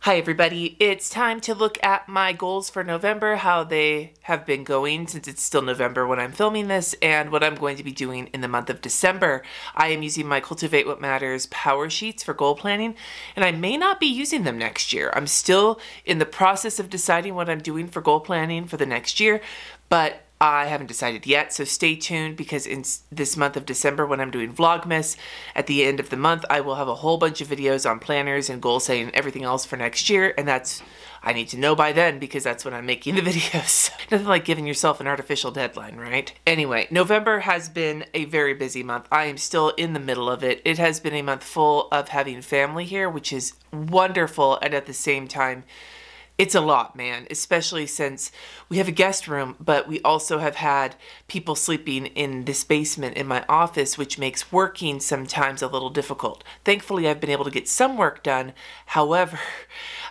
Hi everybody, it's time to look at my goals for November, how they have been going since it's still November when I'm filming this, and what I'm going to be doing in the month of December. I am using my Cultivate What Matters power sheets for goal planning, and I may not be using them next year. I'm still in the process of deciding what I'm doing for goal planning for the next year, but I haven't decided yet, so stay tuned because in this month of December when I'm doing Vlogmas, at the end of the month I will have a whole bunch of videos on planners and goal setting and everything else for next year, and I need to know by then because that's when I'm making the videos. Nothing like giving yourself an artificial deadline, right? Anyway, November has been a very busy month. I am still in the middle of it. It has been a month full of having family here, which is wonderful, and at the same time, it's a lot, man, especially since we have a guest room, but we also have had people sleeping in this basement in my office, which makes working sometimes a little difficult. Thankfully, I've been able to get some work done. However,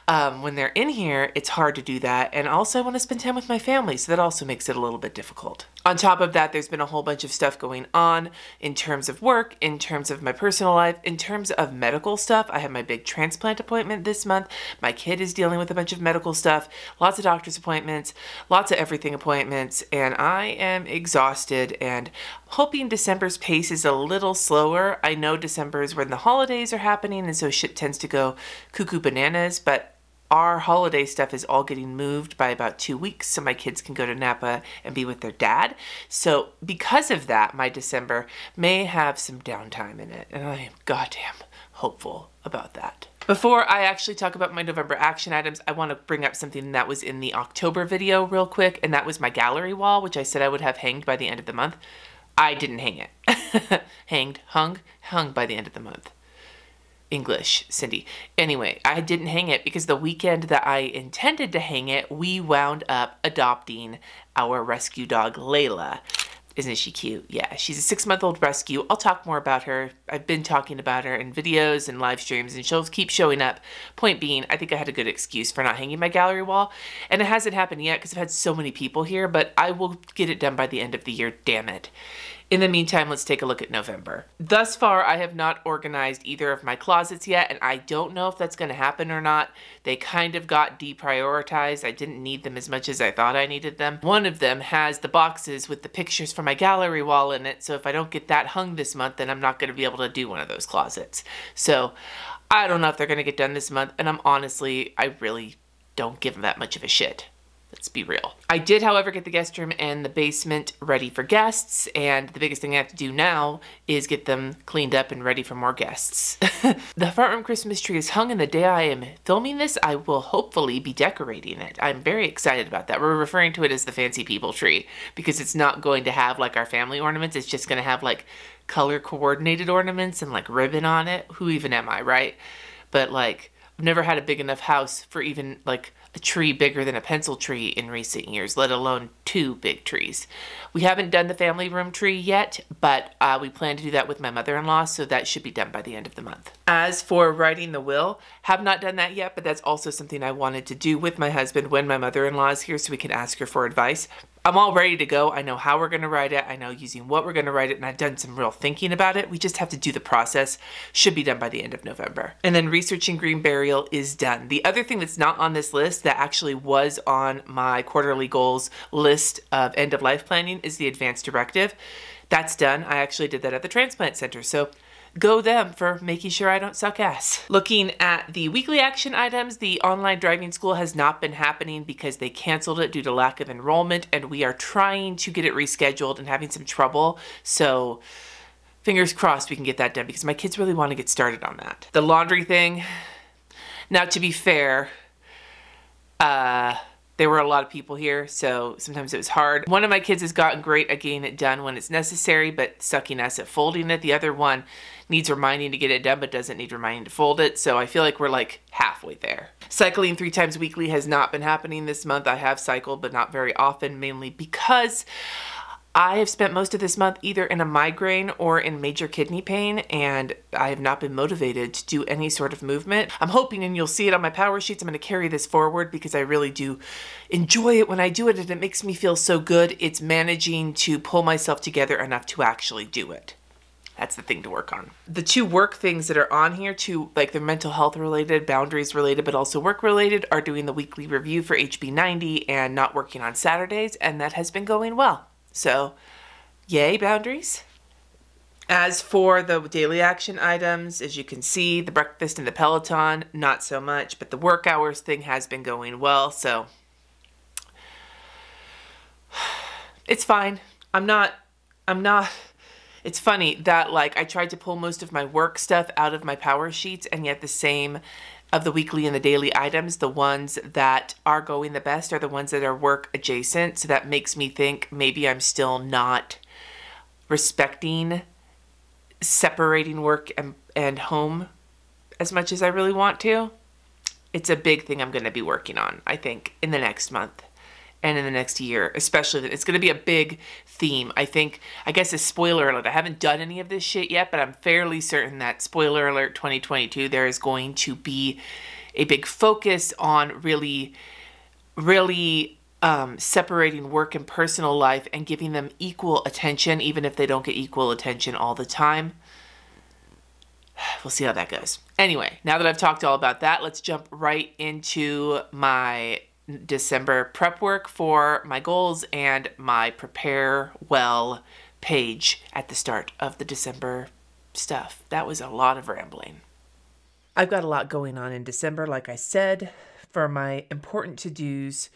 when they're in here, it's hard to do that. And also I want to spend time with my family, so that also makes it a little bit difficult. On top of that, there's been a whole bunch of stuff going on in terms of work, in terms of my personal life, in terms of medical stuff. I have my big transplant appointment this month. My kid is dealing with a bunch of medical stuff, lots of doctor's appointments, lots of everything appointments, and I am exhausted and hoping December's pace is a little slower. I know December is when the holidays are happening, and so shit tends to go cuckoo bananas, but our holiday stuff is all getting moved by about 2 weeks so my kids can go to Napa and be with their dad. So because of that, my December may have some downtime in it, and I am goddamn hopeful about that. Before I actually talk about my November action items, I want to bring up something that was in the October video real quick, and that was my gallery wall, which I said I would have hanged by the end of the month. I didn't hang it. Hung by the end of the month. English, Cindy. Anyway, I didn't hang it because the weekend that I intended to hang it, we wound up adopting our rescue dog, Layla. Isn't she cute? Yeah, she's a 6-month-old rescue. I'll talk more about her. I've been talking about her in videos and live streams, and she'll keep showing up. Point being, I think I had a good excuse for not hanging my gallery wall, and it hasn't happened yet because I've had so many people here, but I will get it done by the end of the year, damn it. In the meantime, let's take a look at November. Thus far, I have not organized either of my closets yet, and I don't know if that's going to happen or not. They kind of got deprioritized. I didn't need them as much as I thought I needed them. One of them has the boxes with the pictures for my gallery wall in it, so if I don't get that hung this month, then I'm not going to be able to do one of those closets. So I don't know if they're going to get done this month, and I really don't give them that much of a shit. Let's be real. I did, however, get the guest room and the basement ready for guests, and the biggest thing I have to do now is get them cleaned up and ready for more guests. The front room Christmas tree is hung, and the day I am filming this, I will hopefully be decorating it. I'm very excited about that. We're referring to it as the fancy people tree because it's not going to have like our family ornaments. It's just going to have like color coordinated ornaments and like ribbon on it. Who even am I, right? But like, I've never had a big enough house for even like a tree bigger than a pencil tree in recent years, let alone 2 big trees. We haven't done the family room tree yet, but we plan to do that with my mother-in-law, so that should be done by the end of the month. As for writing the will, have not done that yet, but that's also something I wanted to do with my husband when my mother-in-law is here so we can ask her for advice. I'm all ready to go. I know how we're going to write it. I know using what we're going to write it, and I've done some real thinking about it. We just have to do the process. Should be done by the end of November. And then researching green burial is done. The other thing that's not on this list that actually was on my quarterly goals list of end of life planning is the advanced directive. That's done. I actually did that at the transplant center. So go them for making sure I don't suck ass. Looking at the weekly action items, the online driving school has not been happening because they canceled it due to lack of enrollment, and we are trying to get it rescheduled and having some trouble. So fingers crossed we can get that done because my kids really want to get started on that. The laundry thing, now to be fair, there were a lot of people here, so sometimes it was hard. One of my kids has gotten great at getting it done when it's necessary, but sucking ass at folding it. The other one needs reminding to get it done, but doesn't need reminding to fold it. So I feel like we're like halfway there. Cycling 3 times weekly has not been happening this month. I have cycled, but not very often, mainly because I have spent most of this month either in a migraine or in major kidney pain, and I have not been motivated to do any sort of movement. I'm hoping, and you'll see it on my power sheets, I'm going to carry this forward because I really do enjoy it when I do it, and it makes me feel so good. It's managing to pull myself together enough to actually do it. That's the thing to work on. The two work things that are on here, like they're mental health related, boundaries related, but also work related, are doing the weekly review for HB90 and not working on Saturdays, and that has been going well. So, yay, boundaries. As for the daily action items, as you can see, the breakfast and the Peloton, not so much, but the work hours thing has been going well, so it's fine. I'm not, it's funny that like I tried to pull most of my work stuff out of my power sheets, and yet the same of the weekly and the daily items, the ones that are going the best are the ones that are work adjacent. So that makes me think maybe I'm still not respecting separating work and home as much as I really want to. It's a big thing I'm going to be working on, I think, in the next month and in the next year, especially. It's going to be a big theme. I guess a spoiler alert, I haven't done any of this shit yet, but I'm fairly certain that, spoiler alert 2022, there is going to be a big focus on really separating work and personal life and giving them equal attention, even if they don't get equal attention all the time. We'll see how that goes. Anyway, now that I've talked all about that, let's jump right into my December prep work for my goals and my prepare well page at the start of the December stuff. That was a lot of rambling. I've got a lot going on in December, like I said. For my important to-dos,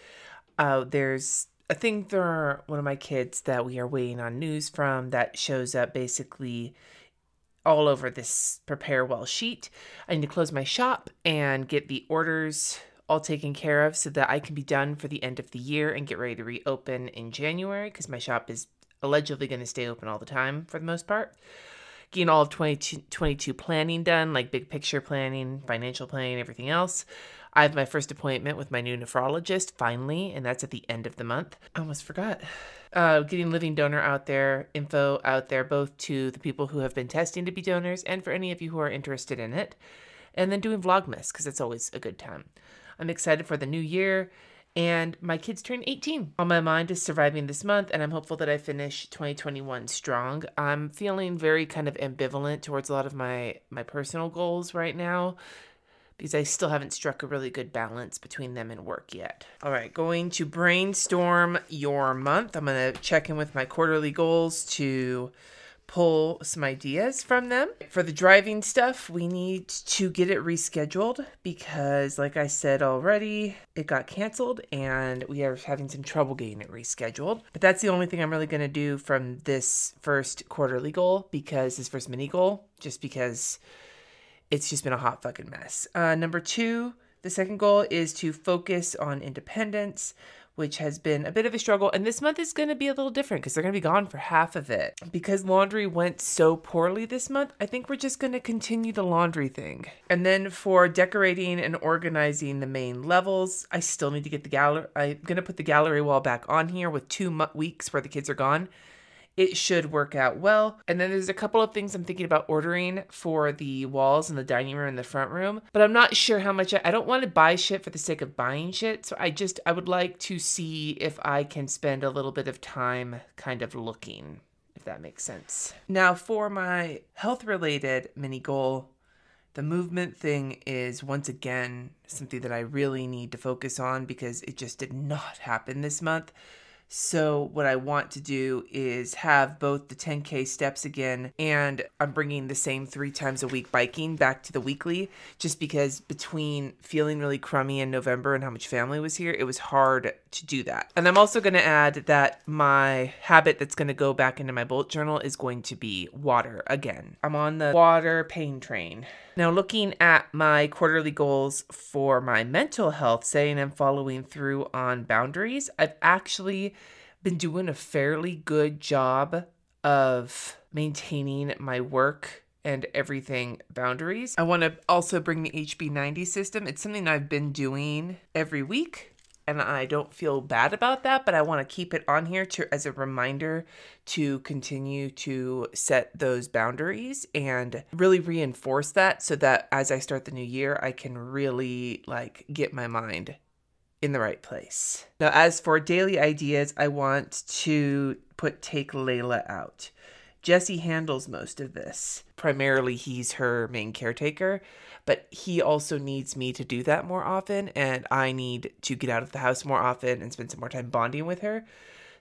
there's a thing for one of my kids that we are waiting on news from that shows up basically all over this prepare well sheet. I need to close my shop and get the orders all taken care of so that I can be done for the end of the year and get ready to reopen in January, because my shop is allegedly going to stay open all the time for the most part. Getting all of 2022 planning done, like big picture planning, financial planning, everything else. I have my first appointment with my new nephrologist, finally, and that's at the end of the month. I almost forgot. Getting living donor info out there, both to the people who have been testing to be donors and for any of you who are interested in it. And then doing Vlogmas, because it's always a good time. I'm excited for the new year, and my kids turn 18. On my mind is surviving this month, and I'm hopeful that I finish 2021 strong. I'm feeling very kind of ambivalent towards a lot of my personal goals right now, because I still haven't struck a really good balance between them and work yet. All right, going to brainstorm your month. I'm going to check in with my quarterly goals to pull some ideas from them. For the driving stuff, we need to get it rescheduled because, like I said already, it got canceled and we are having some trouble getting it rescheduled. But that's the only thing I'm really going to do from this first quarterly goal, because this first mini goal, just because it's just been a hot fucking mess. Number 2, the second goal is to focus on independence, which has been a bit of a struggle. And this month is going to be a little different because they're going to be gone for half of it. Because laundry went so poorly this month, I think we're just going to continue the laundry thing. And then for decorating and organizing the main levels, I still need to get the gallery. I'm going to put the gallery wall back on here with 2 weeks where the kids are gone. It should work out well. And then there's a couple of things I'm thinking about ordering for the walls in the dining room and the front room, but I'm not sure how much. I don't want to buy shit for the sake of buying shit. So I would like to see if I can spend a little bit of time kind of looking, if that makes sense. Now for my health related mini goal, the movement thing is once again something that I really need to focus on because it just did not happen this month. So what I want to do is have both the 10K steps again, and I'm bringing the same 3 times a week biking back to the weekly, just because between feeling really crummy in November and how much family was here, it was hard to do that. And I'm also going to add that my habit that's going to go back into my bullet journal is going to be water again. I'm on the water pain train. Now, looking at my quarterly goals for my mental health, saying I'm following through on boundaries, I've actually been doing a fairly good job of maintaining my work and everything boundaries. I want to also bring the HB90 system. It's something I've been doing every week, and I don't feel bad about that, but I want to keep it on here as a reminder to continue to set those boundaries and really reinforce that so that as I start the new year, I can really get my mind in the right place. Now, as for daily ideas, I want to take Layla out. Jesse handles most of this. Primarily, he's her main caretaker, but he also needs me to do that more often, and I need to get out of the house more often and spend some more time bonding with her.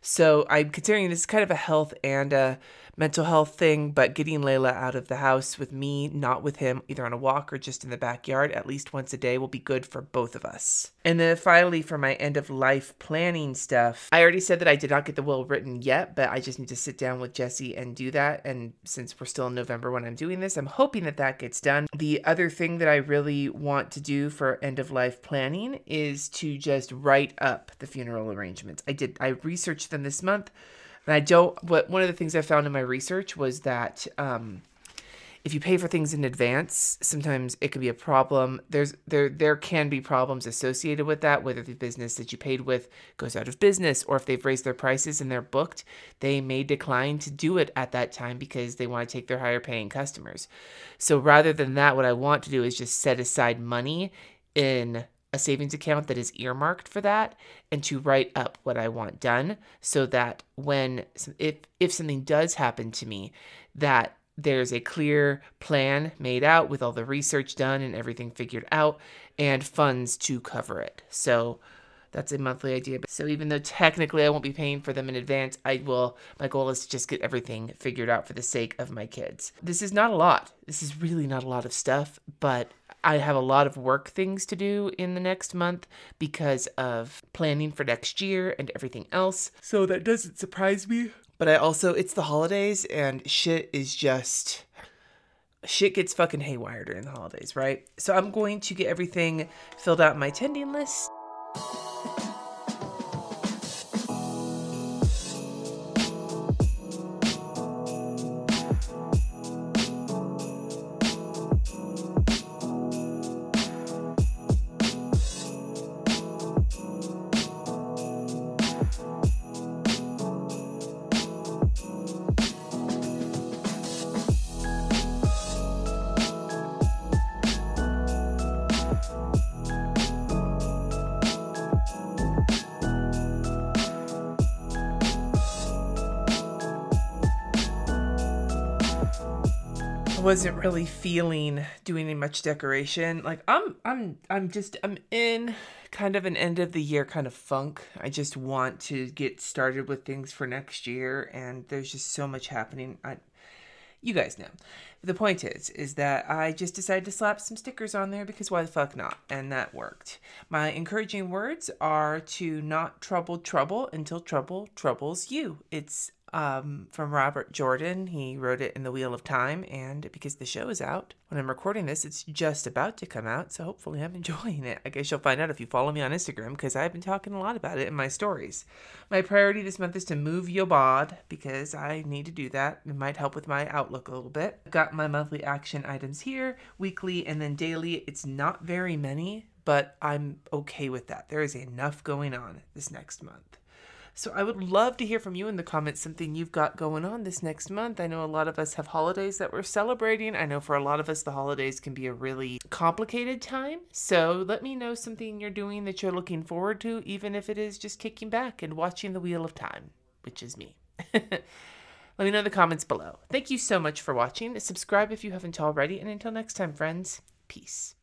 So I'm considering this kind of a health and a mental health thing, but getting Layla out of the house with me, not with him, either on a walk or just in the backyard at least once a day will be good for both of us. And then finally, for my end of life planning stuff, I already said that I did not get the will written yet, but I just need to sit down with Jesse and do that. And since we're still in November when I'm doing this, I'm hoping that that gets done. The other thing that I really want to do for end of life planning is to just write up the funeral arrangements. I researched them this month. And one of the things I found in my research was that if you pay for things in advance, sometimes it can be a problem. There can be problems associated with that, whether the business that you paid with goes out of business, or if they've raised their prices and they're booked, they may decline to do it at that time because they want to take their higher paying customers. So rather than that, what I want to do is just set aside money in a savings account that is earmarked for that, and to write up what I want done, so that if something does happen to me, that there's a clear plan made out with all the research done and everything figured out, and funds to cover it. So that's a monthly idea. So even though technically I won't be paying for them in advance, my goal is to just get everything figured out for the sake of my kids. This is not a lot. This is really not a lot of stuff, but I have a lot of work things to do in the next month because of planning for next year and everything else. So that doesn't surprise me. But it's the holidays, and shit gets fucking haywire during the holidays, right? So I'm going to get everything filled out in my attending list. I wasn't really feeling doing much decoration. Like I'm in kind of an end of the year kind of funk. I just want to get started with things for next year, and there's just so much happening. You guys know. The point is that I just decided to slap some stickers on there because why the fuck not? And that worked. My encouraging words are to not trouble until trouble troubles you. It's from Robert Jordan. He wrote it in The Wheel of Time, and because the show is out when I'm recording this, it's just about to come out, so hopefully I'm enjoying it. I guess you'll find out if you follow me on Instagram, because I've been talking a lot about it in my stories. My priority this month is to move your bod, because I need to do that. It might help with my outlook a little bit. I've got my monthly action items here, weekly and then daily. It's not very many, but I'm okay with that. There is enough going on this next month. So I would love to hear from you in the comments something you've got going on this next month. I know a lot of us have holidays that we're celebrating. I know for a lot of us the holidays can be a really complicated time. So let me know something you're doing that you're looking forward to, even if it is just kicking back and watching The Wheel of Time, which is me. Let me know in the comments below. Thank you so much for watching. Subscribe if you haven't already, and until next time, friends, peace.